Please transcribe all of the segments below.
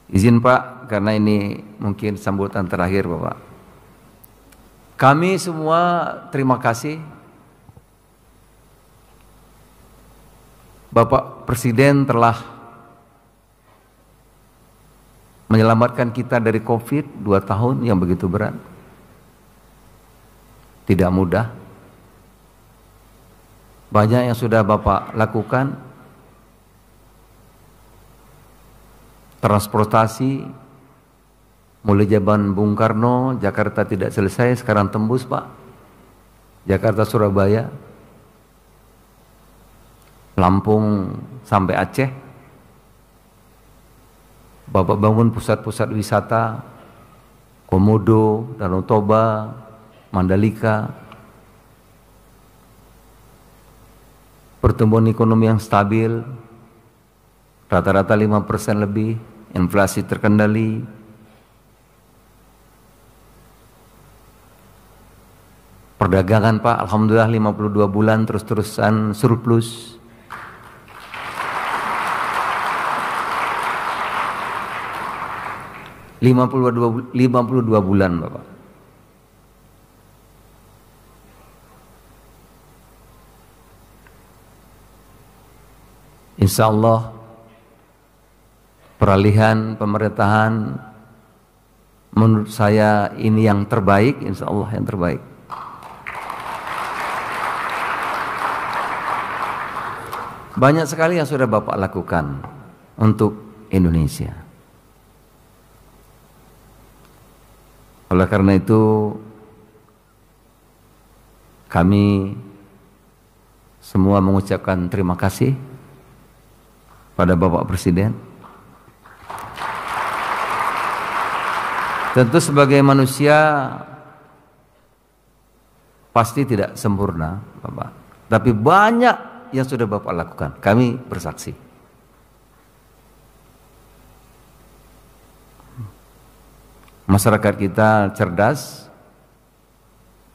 Izin Pak, karena ini mungkin sambutan terakhir Bapak. Kami semua terima kasih Bapak Presiden telah menyelamatkan kita dari COVID 2 tahun yang begitu berat. Tidak mudah. Banyak yang sudah Bapak lakukan. Transportasi mulai zaman Bung Karno, Jakarta tidak selesai, sekarang tembus Pak. Jakarta Surabaya, Lampung sampai Aceh. Bapak bangun pusat-pusat wisata, Komodo, Danau Toba, Mandalika. Pertumbuhan ekonomi yang stabil, rata-rata 5% lebih, inflasi terkendali. Perdagangan Pak, alhamdulillah 52 bulan terus-terusan surplus. lima puluh dua bulan Bapak. Insya Allah peralihan pemerintahan menurut saya ini yang terbaik, insya Allah yang terbaik. Banyak sekali yang sudah Bapak lakukan untuk Indonesia. Oleh karena itu kami semua mengucapkan terima kasih pada Bapak Presiden. Tentu sebagai manusia pasti tidak sempurna Bapak, tapi banyak yang sudah Bapak lakukan, kami bersaksi. Masyarakat kita cerdas,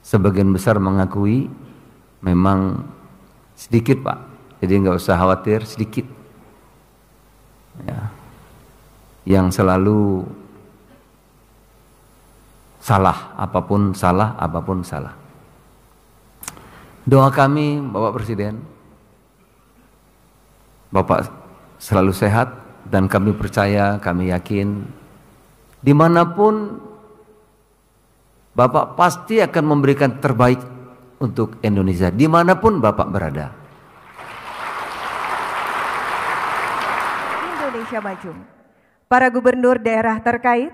sebagian besar mengakui memang sedikit Pak, jadi nggak usah khawatir, sedikit ya, yang selalu salah, apapun salah. Doa kami Bapak Presiden, Bapak selalu sehat, dan kami percaya, kami yakin dimanapun Bapak pasti akan memberikan terbaik untuk Indonesia, dimanapun Bapak berada. Indonesia Maju. Para gubernur daerah terkait,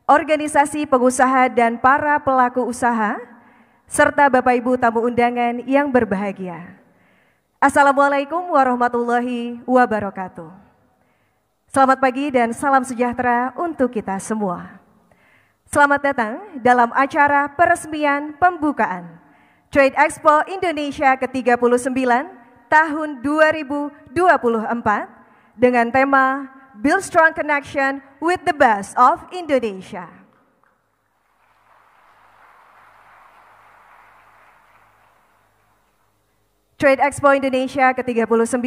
organisasi pengusaha dan para pelaku usaha, serta Bapak Ibu tamu undangan yang berbahagia. Assalamualaikum warahmatullahi wabarakatuh. Selamat pagi dan salam sejahtera untuk kita semua. Selamat datang dalam acara peresmian pembukaan Trade Expo Indonesia ke-39 tahun 2024 dengan tema Build Strong Connection with the Best of Indonesia. Trade Expo Indonesia ke-39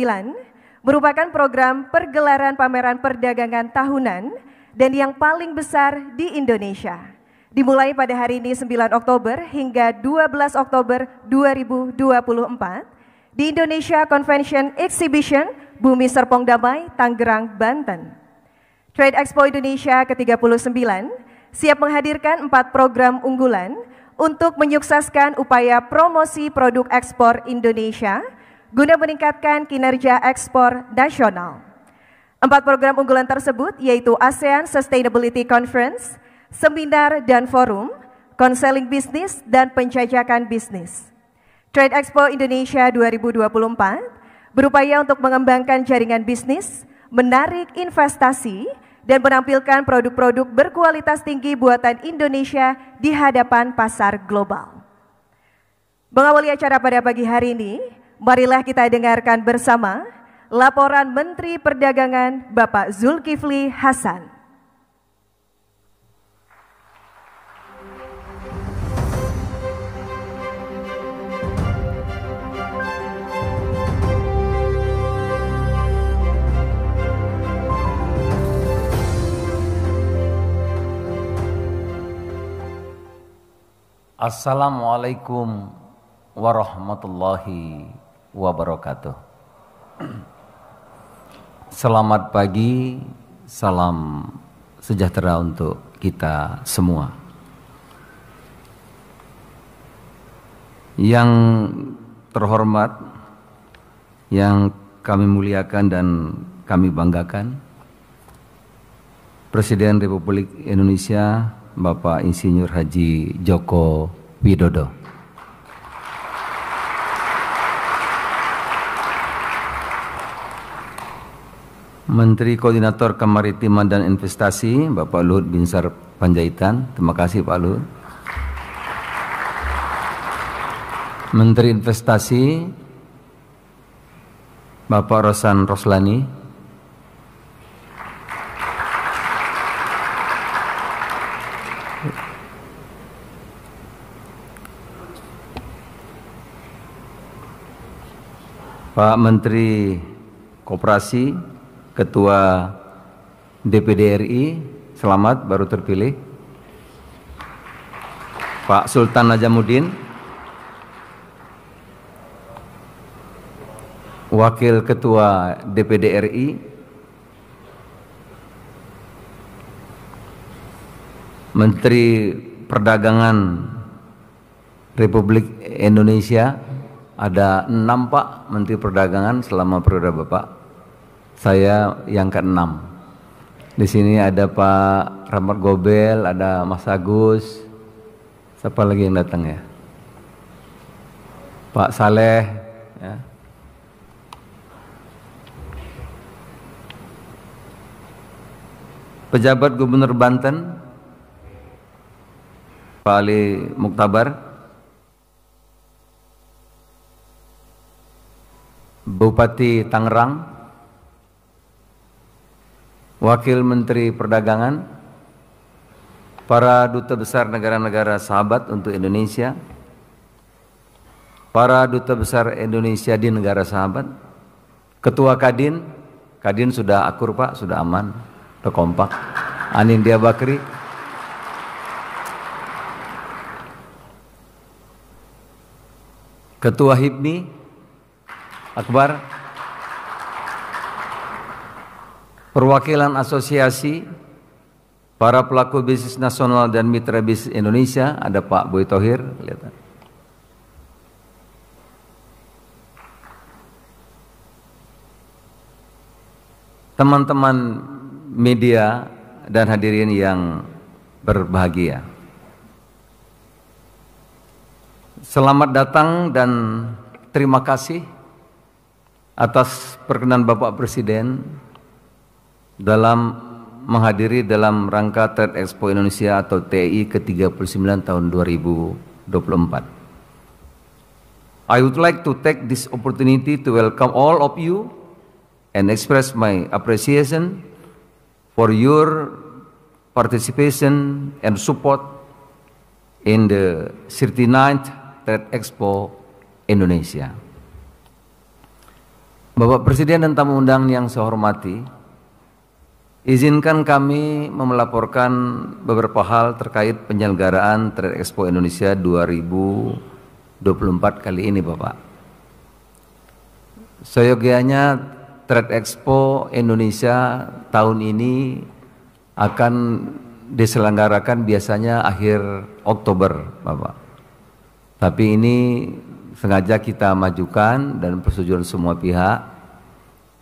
merupakan program pergelaran pameran perdagangan tahunan dan yang paling besar di Indonesia. Dimulai pada hari ini 9 Oktober hingga 12 Oktober 2024 di Indonesia Convention Exhibition Bumi Serpong Damai, Tangerang, Banten. Trade Expo Indonesia ke-39 siap menghadirkan 4 program unggulan untuk menyukseskan upaya promosi produk ekspor Indonesia guna meningkatkan kinerja ekspor nasional. 4 program unggulan tersebut yaitu ASEAN Sustainability Conference, seminar dan forum, konseling bisnis dan penjajakan bisnis. Trade Expo Indonesia 2024 berupaya untuk mengembangkan jaringan bisnis, menarik investasi, dan menampilkan produk-produk berkualitas tinggi buatan Indonesia di hadapan pasar global. Mengawali acara pada pagi hari ini, marilah kita dengarkan bersama laporan Menteri Perdagangan Bapak Zulkifli Hasan. Assalamualaikum warahmatullahi wabarakatuh. Selamat pagi, salam sejahtera untuk kita semua. Yang terhormat, yang kami muliakan dan kami banggakan, Presiden Republik Indonesia Bapak Insinyur Haji Joko Widodo. Menteri Koordinator Kemaritiman dan Investasi Bapak Luhut Binsar Panjaitan. Terima kasih Pak Luhut. Menteri Investasi Bapak Rosan Roslani. Pak Menteri Koperasi, Ketua DPD RI, selamat baru terpilih. Pak Sultan Najamuddin, Wakil Ketua DPD RI. Menteri Perdagangan Republik Indonesia, ada 6 Pak Menteri Perdagangan selama periode Bapak. Saya yang ke-6. Di sini ada Pak Rahmat Gobel, ada Mas Agus. Siapa lagi yang datang ya? Pak Saleh. Ya. Pejabat Gubernur Banten, Pak Ali Muktabar. Bupati Tangerang, Wakil Menteri Perdagangan, para duta besar negara-negara sahabat untuk Indonesia, para duta besar Indonesia di negara sahabat, Ketua Kadin, Kadin sudah akur Pak, sudah aman, sudah kompak, Anindya Bakri, Ketua HIPMI, Akbar, perwakilan asosiasi, para pelaku bisnis nasional dan mitra bisnis Indonesia, ada Pak Boy Thohir, lihat. Teman-teman media dan hadirin yang berbahagia. Selamat datang dan terima kasih atas perkenan Bapak Presiden dalam menghadiri dalam rangka Trade Expo Indonesia atau TEI ke-39 tahun 2024. I would like to take this opportunity to welcome all of you and express my appreciation for your participation and support in the 39th Trade Expo Indonesia. Bapak Presiden dan tamu undangan yang saya hormati, izinkan kami melaporkan beberapa hal terkait penyelenggaraan Trade Expo Indonesia 2024 kali ini Bapak. Seyogianya Trade Expo Indonesia tahun ini akan diselenggarakan biasanya akhir Oktober Bapak. Tapi ini sengaja kita majukan dan persetujuan semua pihak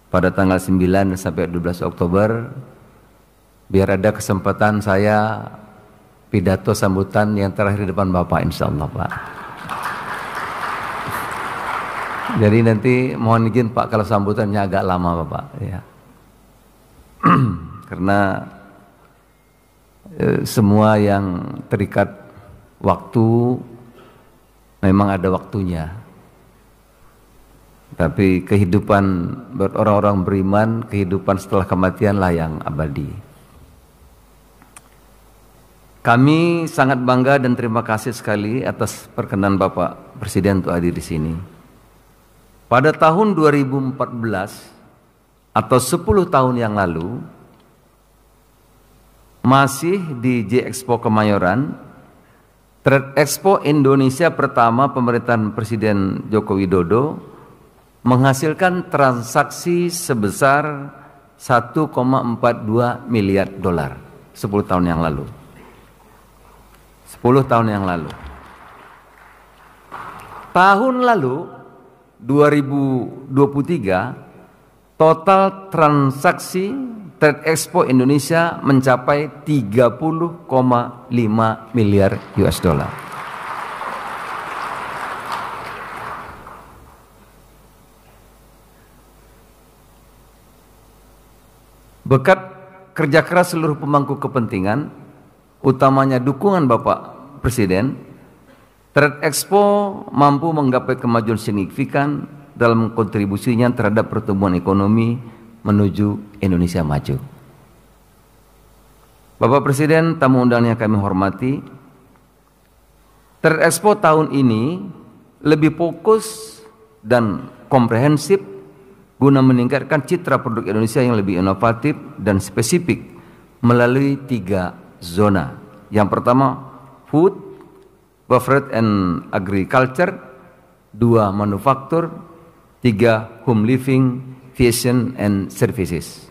pada tanggal 9 sampai 12 Oktober biar ada kesempatan saya pidato sambutan yang terakhir di depan Bapak insyaallah Pak. Jadi nanti mohon izin Pak kalau sambutannya agak lama Bapak ya. Karena semua yang terikat waktu memang ada waktunya. Tapi kehidupan buat orang-orang beriman, kehidupan setelah kematianlah yang abadi. Kami sangat bangga dan terima kasih sekali atas perkenan Bapak Presiden untuk hadir di sini. Pada tahun 2014 atau 10 tahun yang lalu, masih di J Expo Kemayoran, Trade Expo Indonesia pertama pemerintahan Presiden Joko Widodo menghasilkan transaksi sebesar 1,42 miliar dolar 10 tahun yang lalu. 10 tahun yang lalu. Tahun lalu 2023 total transaksi Trade Expo Indonesia mencapai 30,5 miliar US dollar. Berkat kerja keras seluruh pemangku kepentingan, utamanya dukungan Bapak Presiden, Trade Expo mampu menggapai kemajuan signifikan dalam kontribusinya terhadap pertumbuhan ekonomi menuju Indonesia maju. Bapak Presiden, tamu undangan yang kami hormati, Trade Expo tahun ini lebih fokus dan komprehensif guna meningkatkan citra produk Indonesia yang lebih inovatif dan spesifik melalui 3 zona. Yang pertama, food, beverage and agriculture, 2 manufaktur, 3 home living, fashion and services.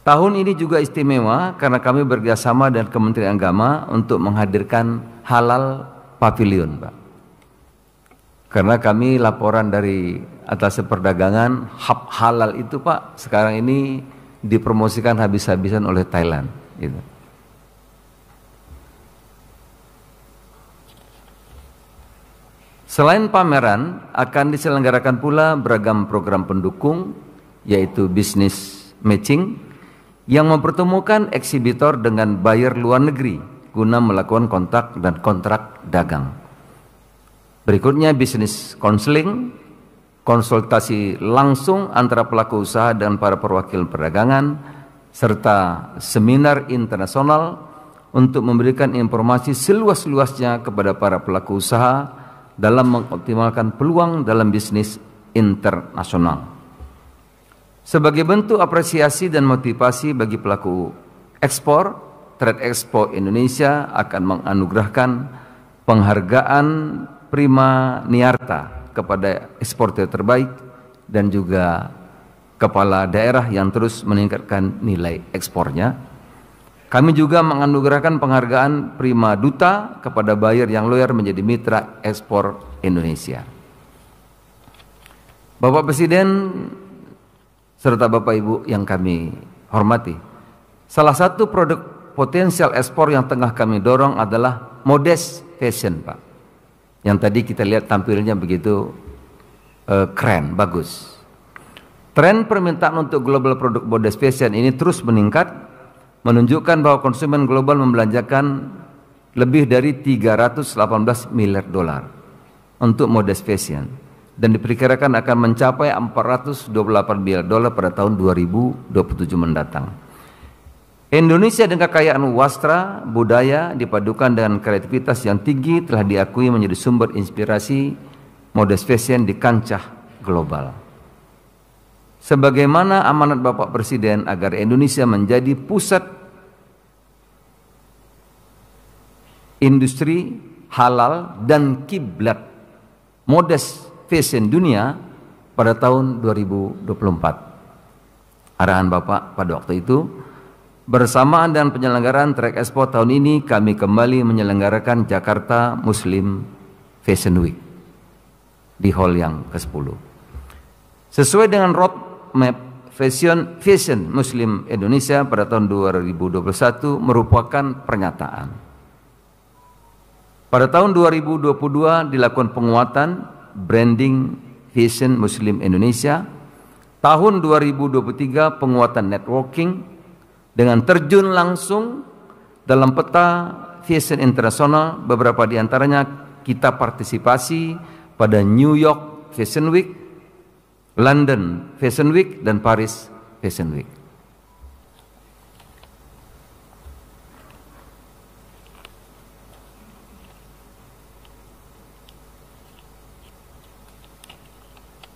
Tahun ini juga istimewa karena kami bekerjasama dengan Kementerian Agama untuk menghadirkan halal pavilion, Pak. Karena kami laporan dari atas perdagangan hub halal itu, Pak, sekarang ini dipromosikan habis-habisan oleh Thailand. Gitu. Selain pameran, akan diselenggarakan pula beragam program pendukung, yaitu business matching, yang mempertemukan eksibitor dengan buyer luar negeri guna melakukan kontak dan kontrak dagang. Berikutnya business counseling, konsultasi langsung antara pelaku usaha dan para perwakilan perdagangan, serta seminar internasional untuk memberikan informasi seluas-luasnya kepada para pelaku usaha dalam mengoptimalkan peluang dalam bisnis internasional. Sebagai bentuk apresiasi dan motivasi bagi pelaku ekspor, Trade Expo Indonesia akan menganugerahkan penghargaan Prima Niarta kepada eksportir terbaik dan juga kepala daerah yang terus meningkatkan nilai ekspornya. Kami juga menganugerahkan penghargaan Prima Duta kepada buyer yang loyal menjadi mitra ekspor Indonesia. Bapak Presiden serta Bapak Ibu yang kami hormati, salah satu produk potensial ekspor yang tengah kami dorong adalah modest fashion, Pak. Yang tadi kita lihat tampilnya begitu keren, bagus. Tren permintaan untuk global produk modest fashion ini terus meningkat, menunjukkan bahwa konsumen global membelanjakan lebih dari 318 miliar dolar untuk modest fashion dan diperkirakan akan mencapai 428 miliar dolar pada tahun 2027 mendatang. Indonesia dengan kekayaan wastra, budaya dipadukan dengan kreativitas yang tinggi telah diakui menjadi sumber inspirasi modest fashion di kancah global. Sebagaimana amanat Bapak Presiden agar Indonesia menjadi pusat industri halal dan kiblat modest fashion dunia pada tahun 2024. Arahan Bapak pada waktu itu, bersamaan dengan penyelenggaraan Trade Expo tahun ini, kami kembali menyelenggarakan Jakarta Muslim Fashion Week di hall yang ke-10. Sesuai dengan roadmap Fashion Muslim Indonesia pada tahun 2021 merupakan pernyataan. Pada tahun 2022 dilakukan penguatan branding Fashion Muslim Indonesia. Tahun 2023 penguatan networking dengan terjun langsung dalam peta fashion internasional. Beberapa di antaranya kita partisipasi pada New York Fashion Week, London Fashion Week, dan Paris Fashion Week.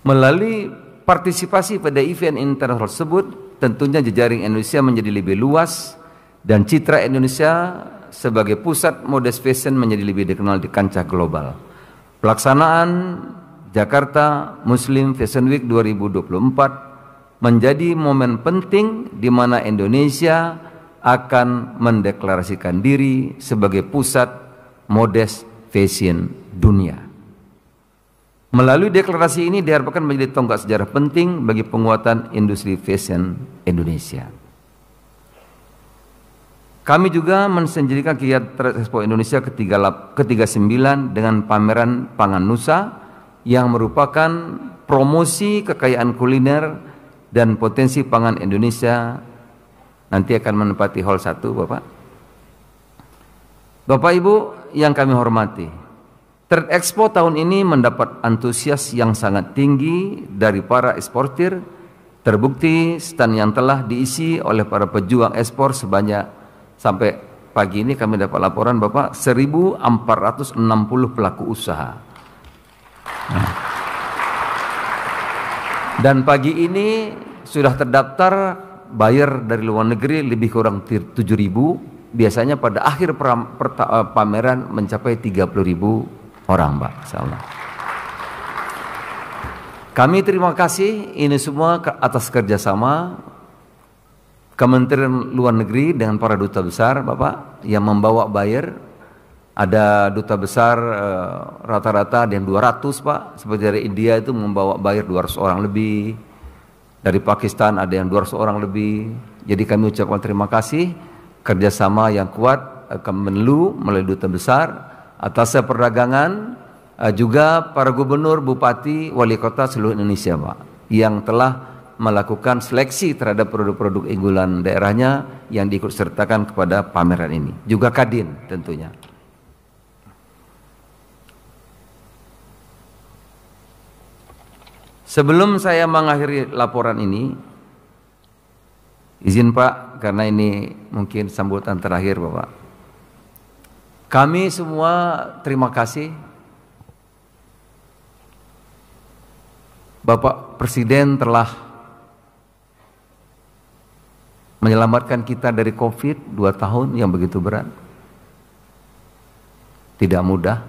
Melalui partisipasi pada event internasional tersebut, tentunya jejaring Indonesia menjadi lebih luas dan citra Indonesia sebagai pusat modest fashion menjadi lebih dikenal di kancah global. Pelaksanaan Jakarta Muslim Fashion Week 2024 menjadi momen penting di mana Indonesia akan mendeklarasikan diri sebagai pusat modest fashion dunia. Melalui deklarasi ini diharapkan menjadi tonggak sejarah penting bagi penguatan industri fashion Indonesia. Kami juga mensenjadikan kegiatan Trade Expo Indonesia ke-39 dengan pameran Pangan Nusa yang merupakan promosi kekayaan kuliner dan potensi pangan Indonesia. Nanti akan menempati hall 1, Bapak. Bapak Ibu yang kami hormati, Trade Expo tahun ini mendapat antusias yang sangat tinggi dari para eksportir. Terbukti stand yang telah diisi oleh para pejuang ekspor sebanyak, sampai pagi ini kami dapat laporan Bapak, 1.460 pelaku usaha. Dan pagi ini sudah terdaftar buyer dari luar negeri lebih kurang 7.000. Biasanya pada akhir pameran mencapai 30.000 orang, Pak. Insyaallah. Kami terima kasih ini semua atas kerjasama Kementerian Luar Negeri dengan para duta besar, Bapak, yang membawa buyer. Ada duta besar rata-rata ada yang 200, Pak. Seperti dari India itu membawa buyer 200 orang lebih. Dari Pakistan ada yang 200 orang lebih. Jadi kami ucapkan terima kasih kerjasama yang kuat Kemenlu melalui duta besar, atas perdagangan, juga para gubernur, bupati, wali kota seluruh Indonesia, Pak, yang telah melakukan seleksi terhadap produk-produk unggulan daerahnya yang diikut sertakan kepada pameran ini. Juga Kadin tentunya. Sebelum saya mengakhiri laporan ini, izin Pak, karena ini mungkin sambutan terakhir Bapak. Kami semua terima kasih Bapak Presiden telah menyelamatkan kita dari COVID 2 tahun yang begitu berat. Tidak mudah.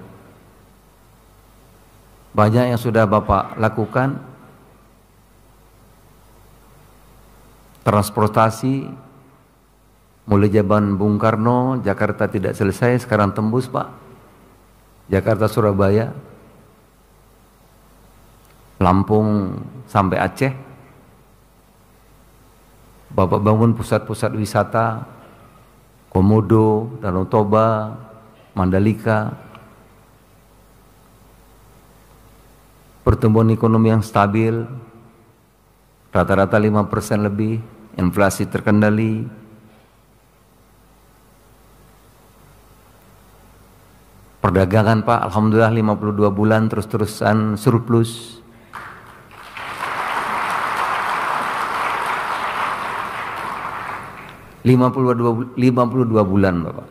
Banyak yang sudah Bapak lakukan. Transportasi mulai zaman Bung Karno, Jakarta tidak selesai, sekarang tembus, Pak. Jakarta Surabaya, Lampung sampai Aceh. Bapak bangun pusat-pusat wisata, Komodo, Danau Toba, Mandalika. Pertumbuhan ekonomi yang stabil, rata-rata 5% lebih, inflasi terkendali. Perdagangan Pak, alhamdulillah 52 bulan terus-terusan surplus. lima puluh dua bulan Bapak.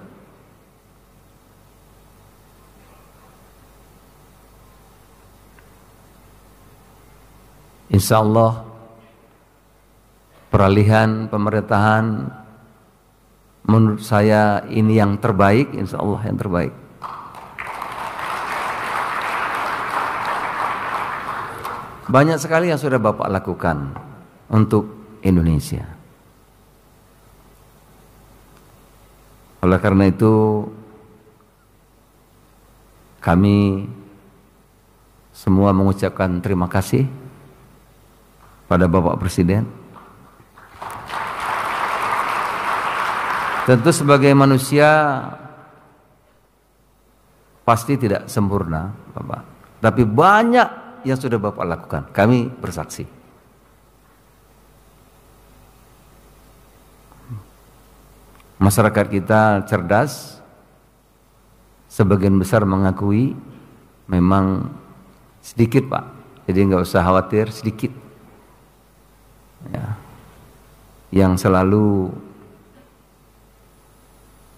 Insya Allah peralihan pemerintahan menurut saya ini yang terbaik, insya Allah yang terbaik. Banyak sekali yang sudah Bapak lakukan untuk Indonesia. Oleh karena itu kami semua mengucapkan terima kasih pada Bapak Presiden. Tentu sebagai manusia pasti tidak sempurna, Bapak. Tapi banyak yang sudah Bapak lakukan. Kami bersaksi. Masyarakat kita cerdas, sebagian besar mengakui memang sedikit Pak. Jadi nggak usah khawatir, sedikit. Ya. Yang selalu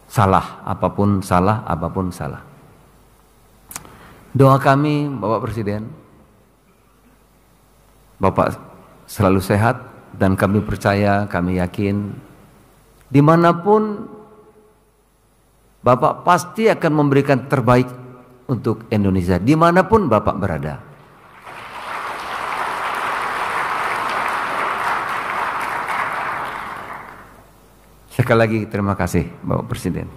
salah, apapun salah. Doa kami Bapak Presiden, Bapak selalu sehat, dan kami percaya, kami yakin dimanapun Bapak pasti akan memberikan terbaik untuk Indonesia dimanapun Bapak berada. Sekali lagi terima kasih Bapak Presiden.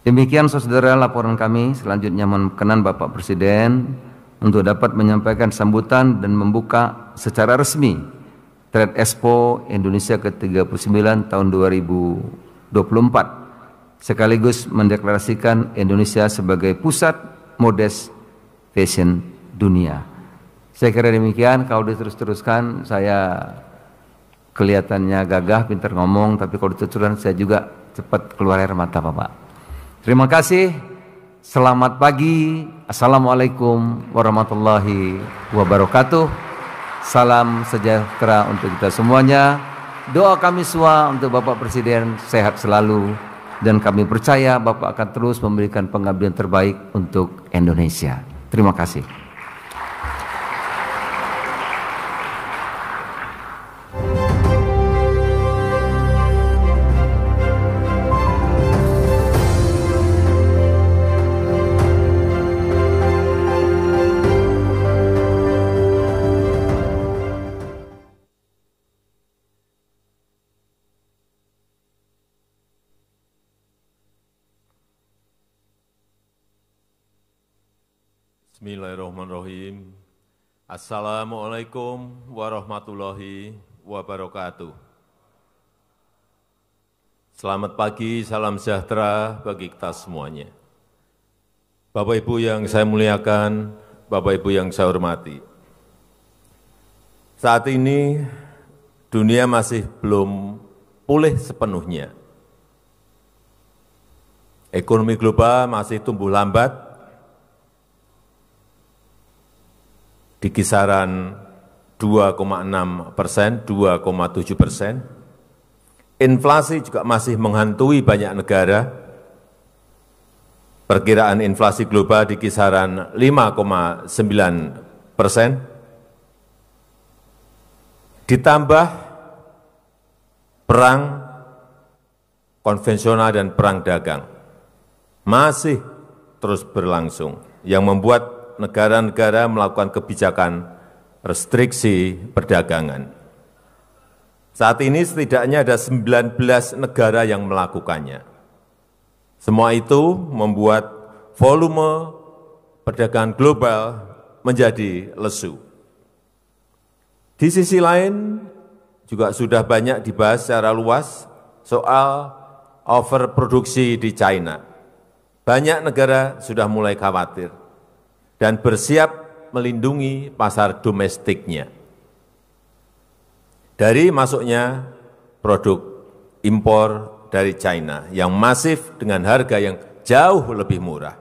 Demikian saudara laporan kami. Selanjutnya mohon berkenan Bapak Presiden untuk dapat menyampaikan sambutan dan membuka secara resmi Trade Expo Indonesia ke-39 tahun 2024, sekaligus mendeklarasikan Indonesia sebagai pusat modest fashion dunia. Saya kira demikian. Kalau diterus-teruskan saya kelihatannya gagah, pintar ngomong, tapi kalau diteruskan saya juga cepat keluar air mata Bapak. Terima kasih. Selamat pagi. Assalamualaikum warahmatullahi wabarakatuh. Salam sejahtera untuk kita semuanya. Doa kami semua untuk Bapak Presiden sehat selalu, dan kami percaya Bapak akan terus memberikan pengabdian terbaik untuk Indonesia. Terima kasih. Bismillahirrahmanirrahim. Assalamualaikum warahmatullahi wabarakatuh. Selamat pagi, salam sejahtera bagi kita semuanya. Bapak Ibu yang saya muliakan, Bapak Ibu yang saya hormati. Saat ini dunia masih belum pulih sepenuhnya. Ekonomi global masih tumbuh lambat, di kisaran 2,6%, 2,7%. Inflasi juga masih menghantui banyak negara. Perkiraan inflasi global di kisaran 5,9%. Ditambah perang konvensional dan perang dagang masih terus berlangsung, yang membuat negara-negara melakukan kebijakan restriksi perdagangan. Saat ini setidaknya ada 19 negara yang melakukannya. Semua itu membuat volume perdagangan global menjadi lesu. Di sisi lain, juga sudah banyak dibahas secara luas soal overproduksi di China. Banyak negara sudah mulai khawatir dan bersiap melindungi pasar domestiknya dari masuknya produk impor dari China yang masif dengan harga yang jauh lebih murah.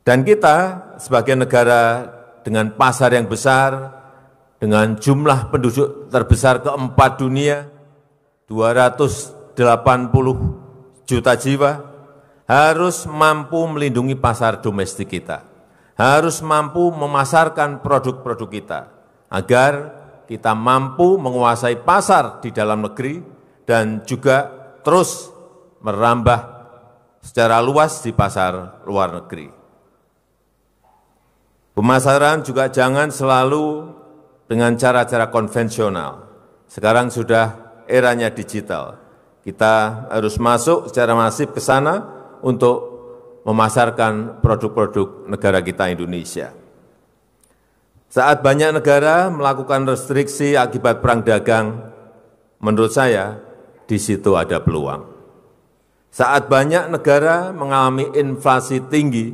Dan kita sebagai negara dengan pasar yang besar, dengan jumlah penduduk terbesar keempat dunia, 280 juta jiwa, harus mampu melindungi pasar domestik kita. Harus mampu memasarkan produk-produk kita, agar kita mampu menguasai pasar di dalam negeri dan juga terus merambah secara luas di pasar luar negeri. Pemasaran juga jangan selalu dengan cara-cara konvensional. Sekarang sudah eranya digital. Kita harus masuk secara masif ke sana untuk memasarkan produk-produk negara kita Indonesia. Saat banyak negara melakukan restriksi akibat perang dagang, menurut saya di situ ada peluang. Saat banyak negara mengalami inflasi tinggi,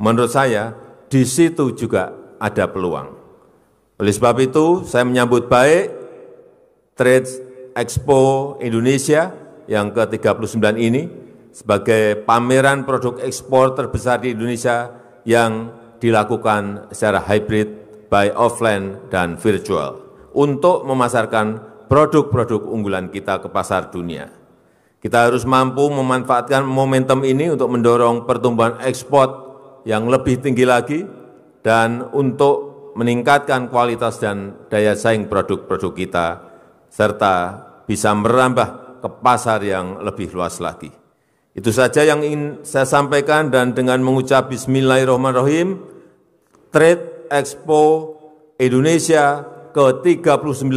menurut saya di situ juga ada peluang. Oleh sebab itu, saya menyambut baik Trade Expo Indonesia yang ke-39 ini sebagai pameran produk ekspor terbesar di Indonesia yang dilakukan secara hybrid, by offline dan virtual, untuk memasarkan produk-produk unggulan kita ke pasar dunia. Kita harus mampu memanfaatkan momentum ini untuk mendorong pertumbuhan ekspor yang lebih tinggi lagi dan untuk meningkatkan kualitas dan daya saing produk-produk kita, serta bisa merambah ke pasar yang lebih luas lagi. Itu saja yang ingin saya sampaikan, dan dengan mengucap Bismillahirrahmanirrahim, Trade Expo Indonesia ke-39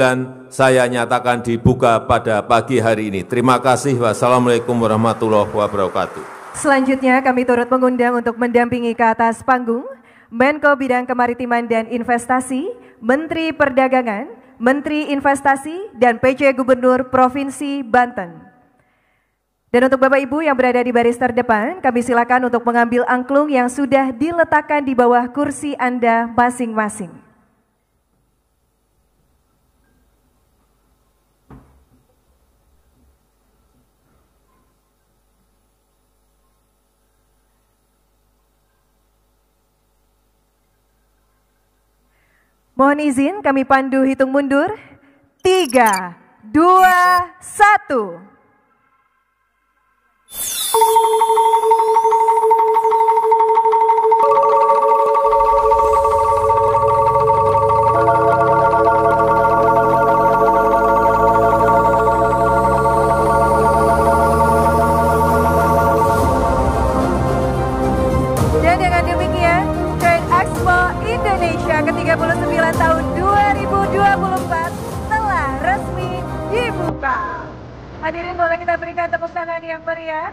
saya nyatakan dibuka pada pagi hari ini. Terima kasih. Wassalamualaikum warahmatullahi wabarakatuh. Selanjutnya kami turut mengundang untuk mendampingi ke atas panggung Menko Bidang Kemaritiman dan Investasi, Menteri Perdagangan, Menteri Investasi, dan PJ Gubernur Provinsi Banten. Dan untuk Bapak Ibu yang berada di baris terdepan, kami silakan untuk mengambil angklung yang sudah diletakkan di bawah kursi Anda masing-masing. Mohon izin kami pandu hitung mundur. 3, 2, 1. Dan dengan demikian, Trade Expo Indonesia ke-39 tahun 2024 telah resmi dibuka. Hadirin boleh kita berikan tepuk tangan yang meriah.